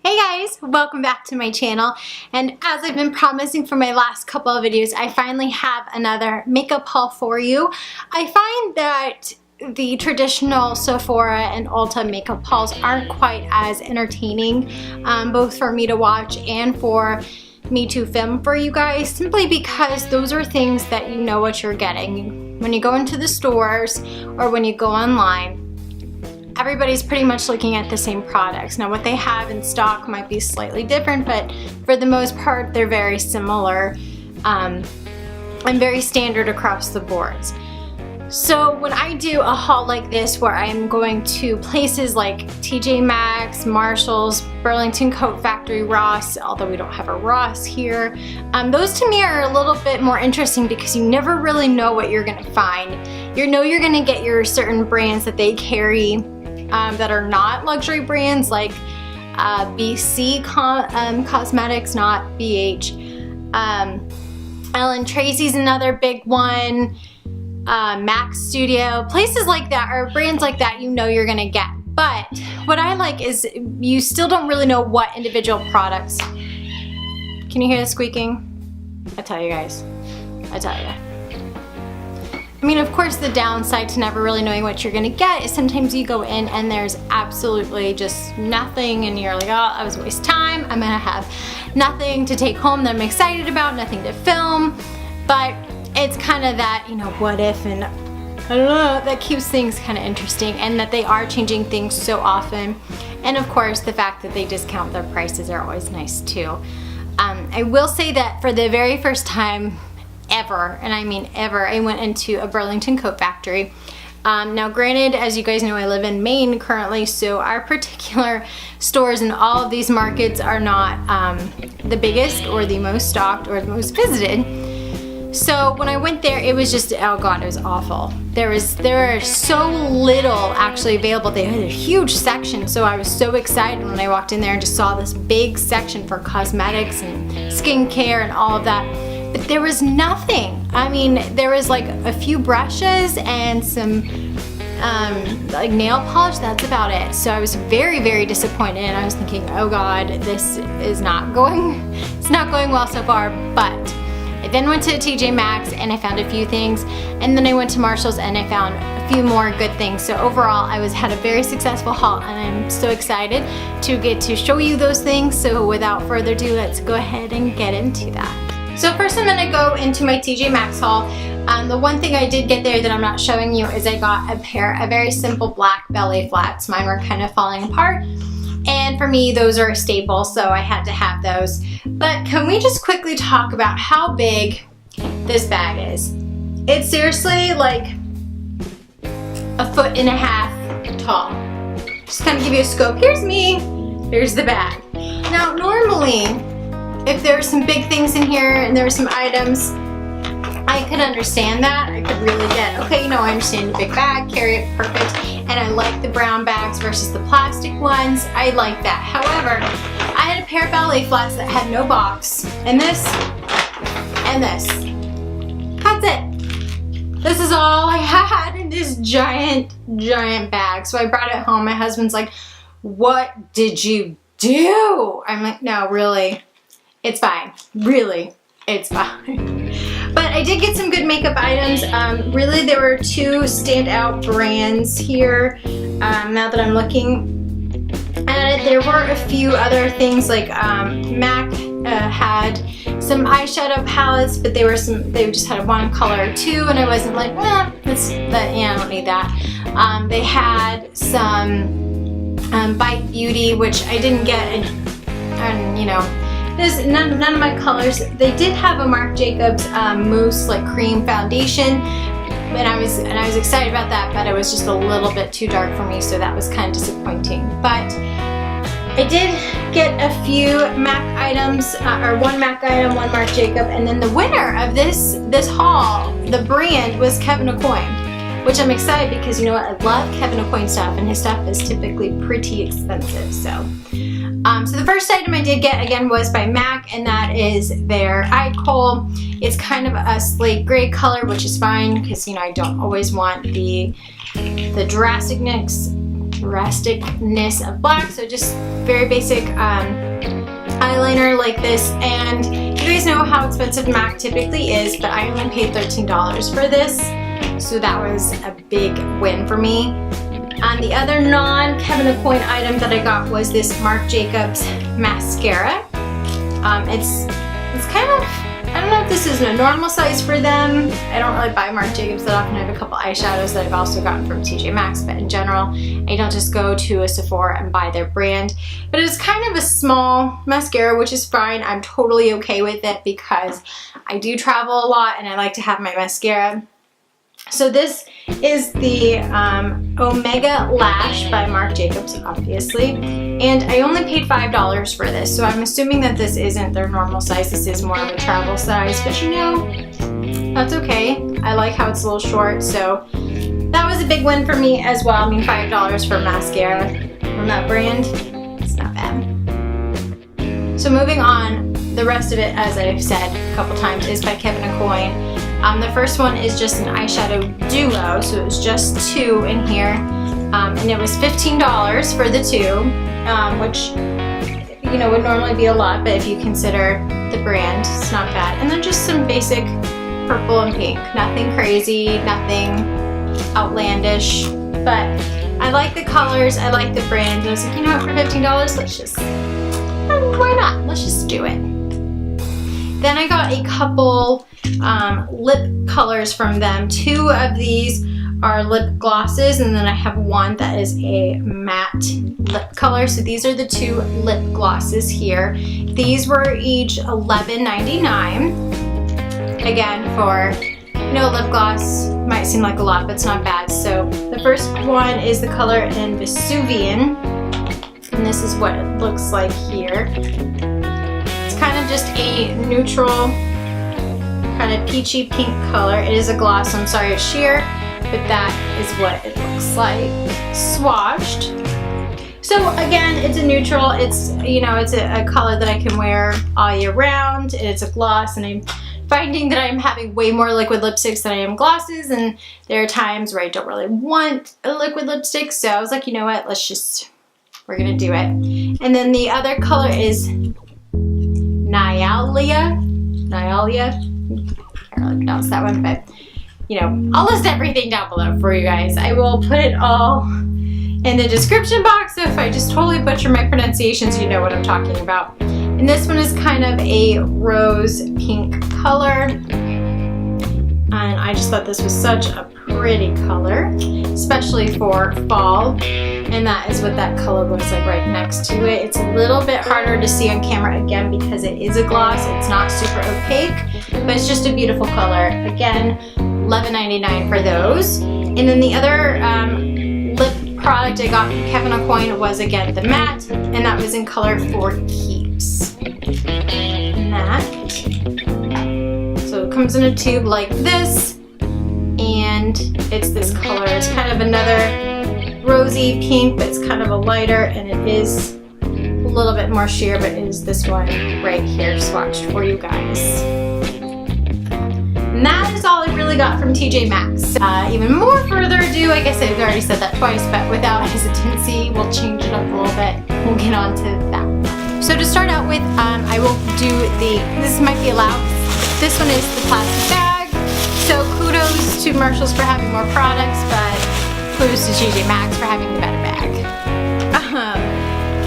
Hey guys, welcome back to my channel, and as I've been promising for my last couple of videos, I finally have another makeup haul for you. I find that the traditional Sephora and Ulta makeup hauls aren't quite as entertaining, both for me to watch and for me to film for you guys, simply because those are things that you know what you're getting. When you go into the stores or when you go online, everybody's pretty much looking at the same products. Now what they have in stock might be slightly different, but for the most part they're very similar and very standard across the boards. So when I do a haul like this where I'm going to places like TJ Maxx, Marshall's, Burlington Coat Factory, Ross, although we don't have a Ross here, those to me are a little bit more interesting because you never really know what you're gonna find. You know you're gonna get your certain brands that they carry that are not luxury brands, like BC Cosmetics, not BH. Ellen Tracy's another big one. Maxx Studio, places like that, or brands like that you know you're gonna get. But what I like is you still don't really know what individual products. Can you hear the squeaking? I tell you guys, I tell you. I mean, of course, the downside to never really knowing what you're gonna get is sometimes you go in and there's absolutely just nothing and you're like, oh, that was a waste of time. I'm gonna have nothing to take home that I'm excited about, nothing to film. But it's kind of that, you know, what if, and I don't know, that keeps things kind of interesting, and that they are changing things so often. And of course, the fact that they discount their prices are always nice too. I will say that for the very first time ever, and I mean ever, I went into a Burlington Coat Factory. Now granted, as you guys know, I live in Maine currently, so our particular stores in all of these markets are not the biggest or the most stocked or the most visited. So when I went there, it was just, oh god, it was awful. There are so little actually available. They had a huge section, so I was so excited when I walked in there and just saw this big section for cosmetics and skincare and all of that. But there was nothing. I mean, there was like a few brushes and some like nail polish, that's about it. So I was very, very disappointed, and I was thinking, oh god, this is not going, it's not going well so far. But I then went to TJ Maxx and I found a few things, and then I went to Marshall's and I found a few more good things. So overall, I had a very successful haul, and I'm so excited to get to show you those things. So without further ado, let's go ahead and get into that. So first I'm gonna go into my TJ Maxx haul. The one thing I did get there that I'm not showing you is I got a pair of very simple black belly flats. Mine were kind of falling apart, and for me those are a staple, so I had to have those. But can we just quickly talk about how big this bag is? It's seriously like 1.5 feet tall. Just kind of give you a scope. Here's me, here's the bag. Now normally, if there were some big things in here and there were some items, I could understand that. I could really get, okay, you know, I understand a big bag, carry it, perfect. And I like the brown bags versus the plastic ones. I like that. However, I had a pair of belly flats that had no box, and this, and this. That's it. This is all I had in this giant, giant bag. So I brought it home. My husband's like, what did you do? I'm like, no, really. It's fine. Really, it's fine. But I did get some good makeup items. Really, there were two standout brands here, now that I'm looking at it. There were a few other things, like Mac had some eyeshadow palettes, but they just had one color or two, and I wasn't like, yeah, I don't need that. They had some Bite Beauty, which I didn't get, and you know, there's none of my colors. They did have a Marc Jacobs mousse like cream foundation, and I was excited about that, but it was just a little bit too dark for me, so that was kind of disappointing. But I did get a few MAC items, or one MAC item, one Marc Jacob, and then the winner of this haul, the brand, was Kevin Aucoin, which I'm excited because, you know what, I love Kevin Aucoin stuff, and his stuff is typically pretty expensive. So the first item I did get, again, was by MAC, and that is their eye kohl. It's kind of a slate gray color, which is fine because, you know, I don't always want the drasticness rusticness of black. So just very basic eyeliner like this. And you guys know how expensive MAC typically is, but I only paid $13 for this. So that was a big win for me. And the other non-Kevin Aucoin item that I got was this Marc Jacobs mascara. It's kind of, I don't know if this is a normal size for them. I don't really buy Marc Jacobs that often. I have a couple eyeshadows that I've also gotten from TJ Maxx, but in general, I don't just go to a Sephora and buy their brand. But it's kind of a small mascara, which is fine. I'm totally okay with it because I do travel a lot and I like to have my mascara. So this is the Omega Lash by Marc Jacobs, obviously, and I only paid $5 for this, so I'm assuming that this isn't their normal size. This is more of a travel size, but you know, that's okay. I like how it's a little short, so that was a big win for me as well. I mean, $5 for mascara from that brand, it's not bad. So moving on, the rest of it, as I've said a couple times, is by Kevin Aucoin. The first one is just an eyeshadow duo, so it was just two in here, and it was $15 for the two, which, you know, would normally be a lot, but if you consider the brand, it's not bad. And then just some basic purple and pink, nothing crazy, nothing outlandish, but I like the colors, I like the brand. I was like, you know what, for $15, let's just, why not? Let's just do it. Then I got a couple lip colors from them. Two of these are lip glosses, and then I have one that is a matte lip color. So these are the two lip glosses here. These were each $11.99. Again, for, you know, lip gloss might seem like a lot, but it's not bad. So the first one is the color in Vesuvian, and this is what it looks like here. Kind of just a neutral, kind of peachy pink color. It is a gloss, so I'm sorry it's sheer, but that is what it looks like swatched. So again, it's a neutral. It's, you know, it's a color that I can wear all year round, and it's a gloss, and I'm finding that I'm having way more liquid lipsticks than I am glosses, and there are times where I don't really want a liquid lipstick, so I was like, you know what, we're gonna do it. And then the other color is Nyalia. I can't really pronounce that one, but you know, I'll list everything down below for you guys. I will put it all in the description box, so if I just totally butcher my pronunciations, you know what I'm talking about. And this one is kind of a rose pink color, and I just thought this was such a pretty color, especially for fall. And that is what that color looks like right next to it. It's a little bit harder to see on camera, again, because it is a gloss. It's not super opaque, but it's just a beautiful color. Again, $11.99 for those. And then the other lip product I got from Kevin Aucoin was, again, the matte, and that was in color For Keeps. And that. So it comes in a tube like this, and it's this color. It's kind of another rosy pink, but it's kind of a lighter, and it is a little bit more sheer, but it is this one right here swatched for you guys. And that is all I really got from TJ Maxx. Even more further ado, I guess I've already said that twice, but without hesitancy, we'll change it up a little bit. We'll get on to that. So to start out with, I will do this might be allowed. This one is the plastic bag. So kudos to Marhsalls for having more products, but kudos to TJ Maxx for having the better bag.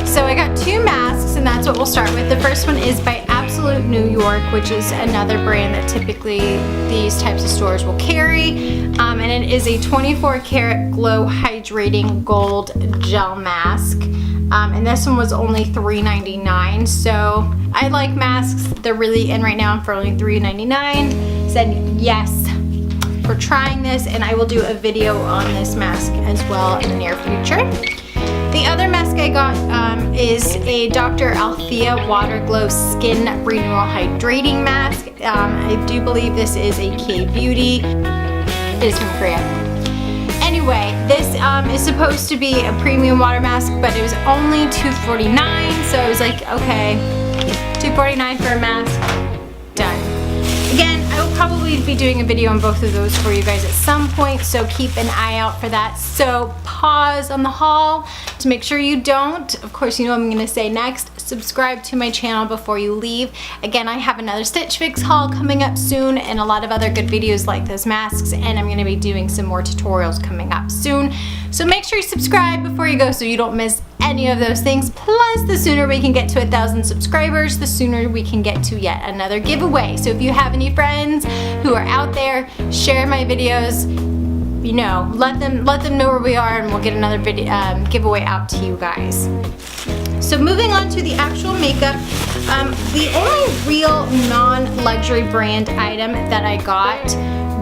So I got two masks, and that's what we'll start with. The first one is by Absolute New York, which is another brand that typically these types of stores will carry. And it is a 24 karat glow hydrating gold gel mask. And this one was only $3.99. So I like masks. They're really in right now for only $3.99. Said yes for trying this, and I will do a video on this mask as well in the near future. The other mask I got is a Dr. Althea Water Glow Skin Renewal Hydrating Mask. I do believe this is a K-Beauty. It is from Korea. Anyway, this is supposed to be a premium water mask, but it was only $2.49, so I was like, okay, $2.49 for a mask, done. Again, I will probably be doing a video on both of those for you guys at some point, so keep an eye out for that. So pause on the haul to make sure you don't. Of course, you know what I'm gonna say next. Subscribe to my channel before you leave. Again, I have another Stitch Fix haul coming up soon and a lot of other good videos like those masks, and I'm gonna be doing some more tutorials coming up soon. So make sure you subscribe before you go so you don't miss any of those things. Plus, the sooner we can get to 1,000 subscribers, the sooner we can get to yet another giveaway. So if you have any friends who are out there, share my videos. You know, let them know where we are, and we'll get another video giveaway out to you guys. So moving on to the actual makeup, the only real non-luxury brand item that I got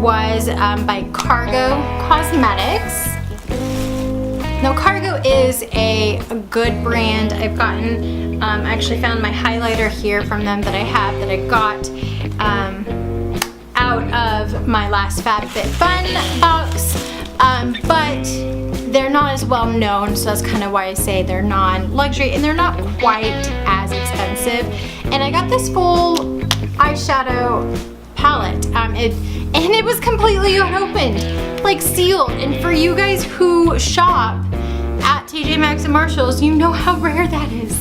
was by Cargo Cosmetics. Now Cargo is a good brand. I've gotten, I actually found my highlighter here from them that I got out of my last FabFitFun box, but they're not as well known, so that's kind of why I say they're non-luxury, and they're not quite as expensive. And I got this full eyeshadow palette, and it was completely unopened, like sealed. And for you guys who shop at TJ Maxx and Marshall's, you know how rare that is.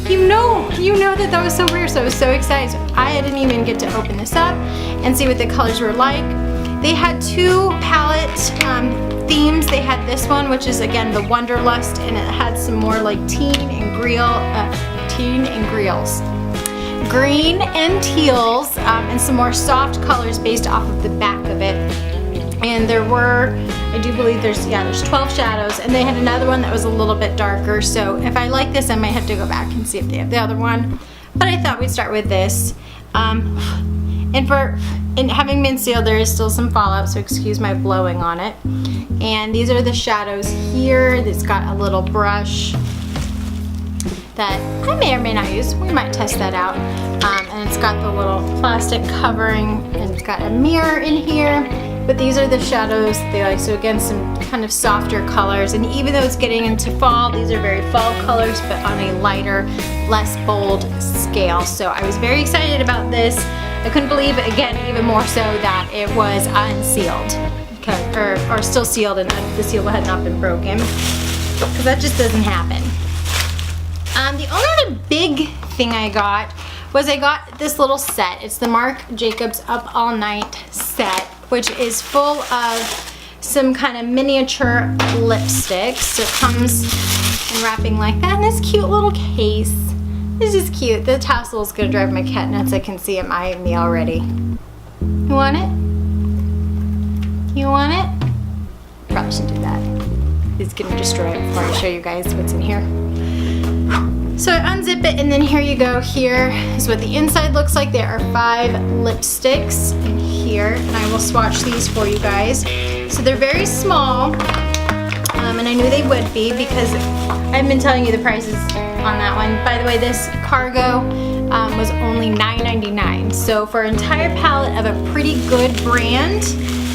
You know that was so rare, so I was so excited. So I didn't even get to open this up and see what the colors were like. They had two palette themes. They had this one, which is again the Wonderlust, and it had some more like teen and greals, green and teals, and some more soft colors based off of the back of it. And there were, I do believe there's 12 shadows, and they had another one that was a little bit darker. So if I like this, I might have to go back and see if they have the other one. But I thought we'd start with this. And having been sealed, there is still some fallout, so excuse my blowing on it. And these are the shadows here. It's got a little brush that I may or may not use. We might test that out. And it's got the little plastic covering, and it's got a mirror in here. But these are the shadows they like. So again, some kind of softer colors. And even though it's getting into fall, these are very fall colors, but on a lighter, less bold scale. So I was very excited about this. I couldn't believe it, again, even more so, that it was unsealed. Or still sealed, and the seal had not been broken. Because that just doesn't happen. The only other big thing I got was I got this little set. It's the Marc Jacobs Up All Night set, which is full of some kind of miniature lipsticks. So it comes in wrapping like that in this cute little case. This is cute. The tassel is gonna drive my cat nuts. I can see him eyeing me already. You want it? You want it? Probably shouldn't do that. He's gonna destroy it before I show you guys what's in here. So I unzip it, and then here you go. Here is what the inside looks like. There are 5 lipsticks in here, and I will swatch these for you guys. So they're very small, and I knew they would be because I've been telling you the prices on that one. By the way, this Cargo was only $9.99. So for an entire palette of a pretty good brand,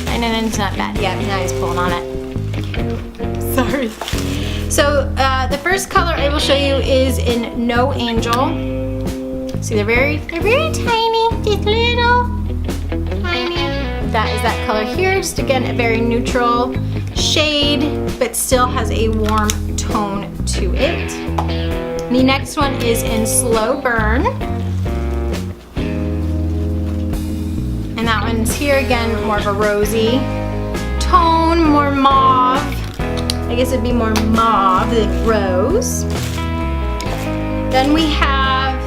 and then it's not bad. Yeah, now he's pulling on it. Sorry. So the first color I will show you is in No Angel. See, they're very tiny, just little, tiny. That is that color here. Just again, a very neutral shade, but still has a warm tone to it. The next one is in Slow Burn. And that one's here again, more of a rosy tone, more mauve. I guess it'd be more mauve than rose. Then we have,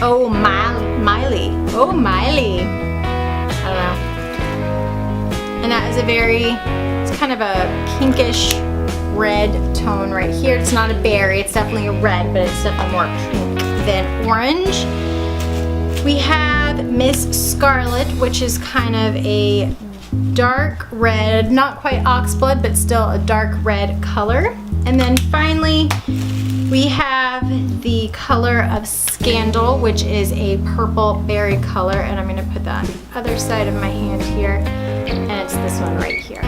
oh, Miley. Oh, Miley. I don't know. And that is a it's kind of a pinkish red tone right here. It's not a berry, it's definitely a red, but it's definitely more pink than orange. We have Miss Scarlet, which is kind of a dark red, not quite oxblood, but still a dark red color. And then finally, we have the color of Scandal, which is a purple berry color. And I'm gonna put that on the other side of my hand here. And it's this one right here.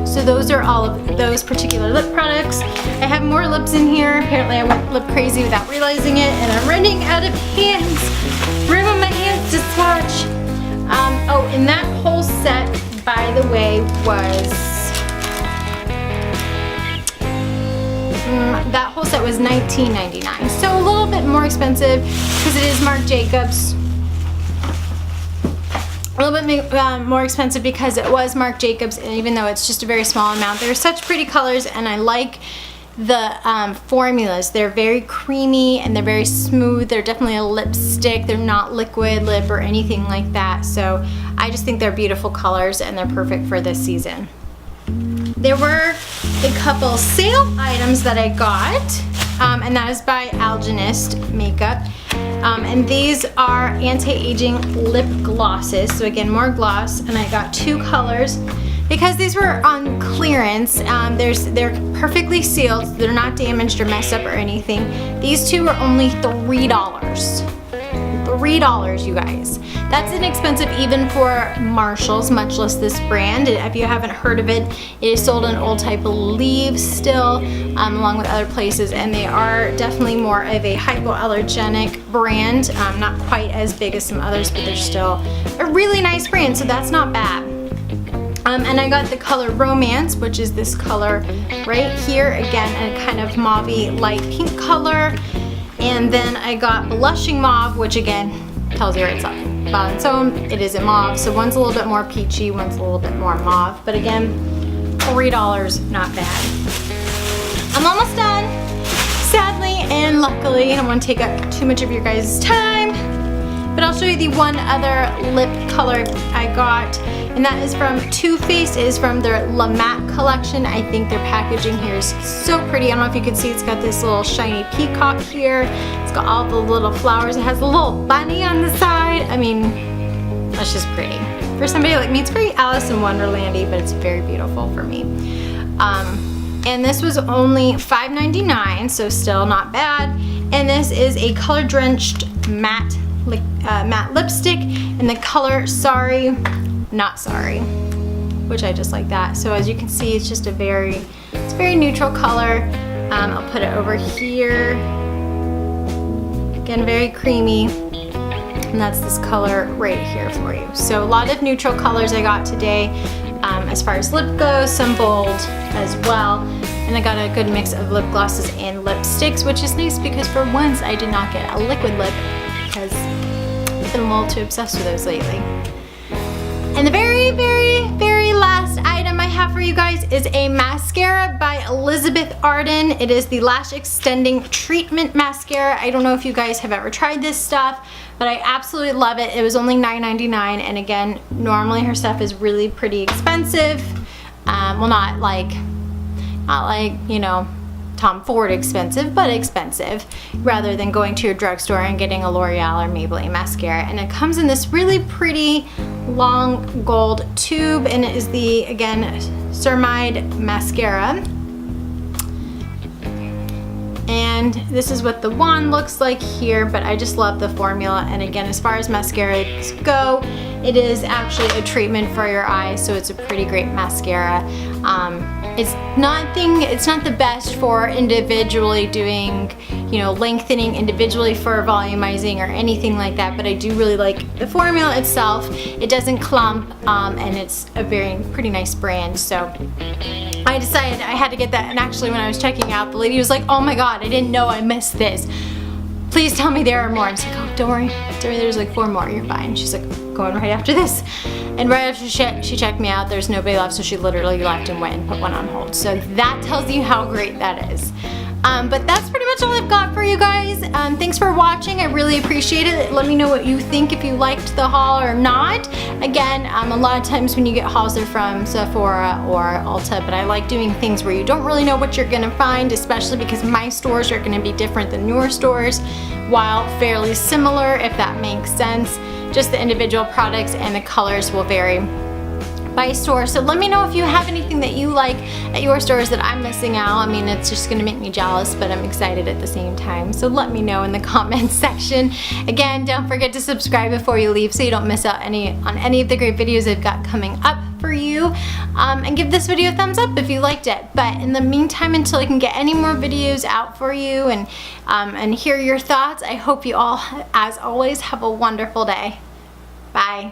So those are all of those particular lip products. I have more lips in here. Apparently I went lip crazy without realizing it, and I'm running out of hands. Room on my hands to swatch. Oh, and that whole set, by the way, was $19.99. So a little bit more expensive because it is Marc Jacobs. A little bit more expensive because it was Marc Jacobs, and even though it's just a very small amount, they're such pretty colors, and I like the formulas. They're very creamy and they're very smooth. They're definitely a lipstick. They're not liquid lip or anything like that. So I just think they're beautiful colors and they're perfect for this season. There were a couple sale items that I got, and that is by Algenist Makeup. And these are anti-aging lip glosses. So again, more gloss, and I got 2 colors. Because these were on clearance, they're perfectly sealed, so they're not damaged or messed up or anything. These 2 were only $3. $3, you guys. That's inexpensive even for Marhsalls, much less this brand. If you haven't heard of it, it is sold in Old Type Believe still, along with other places, and they are definitely more of a hypoallergenic brand. Not quite as big as some others, but they're still a really nice brand, so that's not bad. And I got the color Romance, which is this color right here. Again, a kind of mauvey light pink color. And then I got Blushing Mauve, which again, tells you right it's on its own. It is a mauve, so one's a little bit more peachy, one's a little bit more mauve. But again, $3, not bad. I'm almost done, sadly and luckily. I don't want to take up too much of your guys' time. But I'll show you the one other lip color I got, and that is from Too Faced. It is from their La Matte collection. I think their packaging here is so pretty. I don't know if you can see, it's got this little shiny peacock here. It's got all the little flowers. It has a little bunny on the side. I mean, that's just pretty. For somebody like me, it's very Alice in Wonderland-y, but it's very beautiful for me. And this was only $5.99, so still not bad. And this is a color-drenched matte lipstick in the color Sorry Not Sorry, which I just like that. So as you can see, it's just a very neutral color. I'll put it over here. Again, very creamy, and that's this color right here for you. So a lot of neutral colors I got today. As far as lip goes, some bold as well. And I got a good mix of lip glosses and lipsticks, which is nice because for once I did not get a liquid lip, because I've been a little too obsessed with those lately. And the very last item I have for you guys is a mascara by Elizabeth Arden. It is the Lash Extending Treatment Mascara. I don't know if you guys have ever tried this stuff, but I absolutely love it. It was only $9.99, and again, normally her stuff is really pretty expensive. Well, not like, you know, Tom Ford expensive, but expensive, rather than going to your drugstore and getting a L'Oreal or Maybelline mascara. And it comes in this really pretty long gold tube, and it is the, again, Ceramide mascara. And this is what the wand looks like here, but I just love the formula. And again, as far as mascaras go, it is actually a treatment for your eyes, so it's a pretty great mascara. It's not the best for individually doing, you know, lengthening individually for volumizing or anything like that, but I do really like the formula itself. It doesn't clump, and it's a pretty nice brand, so I decided I had to get that. And actually, when I was checking out, the lady was like, oh my god, I didn't know I missed this. Please tell me there are more. I'm just like, oh, don't worry, there's like 4 more, you're fine. She's like, going right after this. And right after she checked me out, there's nobody left, so she literally left and went and put one on hold. So that tells you how great that is. But that's pretty much all I've got for you guys. Thanks for watching. I really appreciate it. Let me know what you think, if you liked the haul or not. Again, a lot of times when you get hauls, they're from Sephora or Ulta, but I like doing things where you don't really know what you're gonna find, especially because my stores are gonna be different than your stores, while fairly similar, if that makes sense. Just the individual products and the colors will vary by store. So let me know if you have anything that you like at your stores that I'm missing out. I mean, it's just gonna make me jealous, but I'm excited at the same time. So let me know in the comments section. Again, don't forget to subscribe before you leave so you don't miss out on any of the great videos I've got coming up for you. And give this video a thumbs up if you liked it. But in the meantime, until I can get any more videos out for you and hear your thoughts, I hope you all, as always, have a wonderful day. Bye.